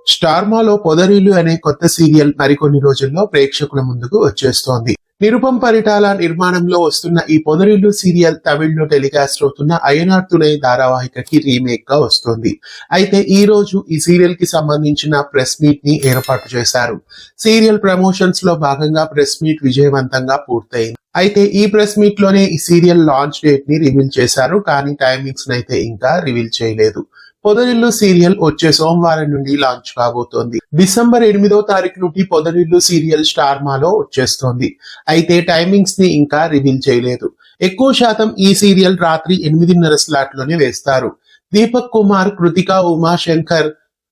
స్టార్మాలో పొదరిల్లు అనే కొత్త సీరియల్ మరికొన్ని రోజుల్లో ప్రేక్షకుల ముందుకు వచ్చేస్తోంది. నిరుపం పరిటాల నిర్మాణంలో వస్తున్న ఈ పొదరిల్లు సీరియల్ తమిళ్లో టెలికాస్ట్ అవుతున్న అయ్యనార్ తునై ధారావాహికకి రీమేక్ గా వస్తోంది. అయితే ఈ రోజు ఈ సీరియల్ కి సంబంధించిన ప్రెస్ మీట్ ని ఏర్పాటు చేశారు. సీరియల్ ప్రమోషన్స్ లో భాగంగా ప్రెస్ మీట్ విజయవంతంగా పూర్తయింది. అయితే ఈ ప్రెస్ మీట్ లోనే ఈ సీరియల్ లాంచ్ డేట్ ని రివీల్ చేశారు, కానీ టైమింగ్స్ అయితే ఇంకా రివీల్ చేయలేదు. పొదరిల్లు సీరియల్ వచ్చే సోమవారం నుండి లాంచ్ కాబోతోంది. డిసెంబర్ 8వ తారీఖు నుండి పొదరిల్లు సీరియల్ స్టార్మాలో వచ్చేస్తోంది. అయితే టైమింగ్స్ ని ఇంకా రివీల్ చేయలేదు. ఎక్కువ శాతం ఈ సీరియల్ రాత్రి 8:30 స్లాట్ లోనే వేస్తారు. దీపక్ కుమార్, కృతిక, ఉమా శంకర్,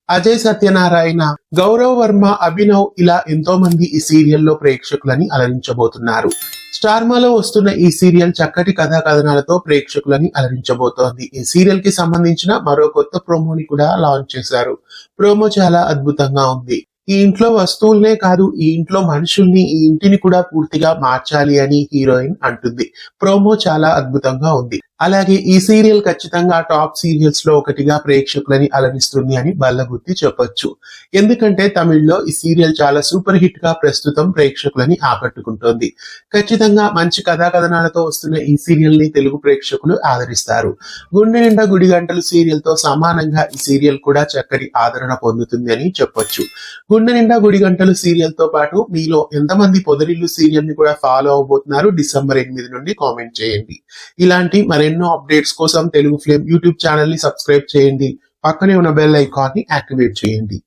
అజయ్ సత్యనారాయణ, గౌరవ్ వర్మ, అభినవ్ ఇలా ఎంతో మంది ఈ సీరియల్లో ప్రేక్షకులని అలరించబోతున్నారు. స్టార్మాలో వస్తున్న ఈ సీరియల్ చక్కటి కథా కథనాలతో ప్రేక్షకులని అలరించబోతోంది. ఈ సీరియల్ కి సంబంధించిన మరో కొత్త ప్రోమోని కూడా లాంచ్ చేశారు. ప్రోమో చాలా అద్భుతంగా ఉంది. ఈ ఇంట్లో వస్తువులనే కాదు, ఈ ఇంట్లో మనుషుల్ని, ఈ ఇంటిని కూడా పూర్తిగా మార్చాలి అని హీరోయిన్ అంటుంది. ప్రోమో చాలా అద్భుతంగా ఉంది. అలాగే ఈ సీరియల్ ఖచ్చితంగా టాప్ సీరియల్స్ లో ఒకటిగా ప్రేక్షకులని అలరిస్తుంది అని బల్లగుద్ది చెప్పొచ్చు. ఎందుకంటే తమిళ్లో ఈ సీరియల్ చాలా సూపర్ హిట్ గా ప్రస్తుతం ప్రేక్షకులని ఆకట్టుకుంటోంది. ఖచ్చితంగా మంచి కథా కథనాలతో వస్తున్న ఈ సీరియల్ ని తెలుగు ప్రేక్షకులు ఆదరిస్తారు. గుండె నిండా గుడి గంటలు సీరియల్ తో సమానంగా ఈ సీరియల్ కూడా చక్కటి ఆదరణ పొందుతుంది అని చెప్పొచ్చు. గుండె నిండా గుడి గంటలు సీరియల్ తో పాటు మీలో ఎంతమంది పొదరిల్లు సీరియల్ ని కూడా ఫాలో అవబోతున్నారు? డిసెంబర్ 8 నుండి కామెంట్ చేయండి. ఇలాంటి మరెన్నో అప్డేట్స్ కోసం తెలుగు ఫ్లేమ్ యూట్యూబ్ ఛానల్ ని సబ్స్క్రైబ్ చేయండి. పక్కనే ఉన్న బెల్ ఐకాన్ ని యాక్టివేట్ చేయండి.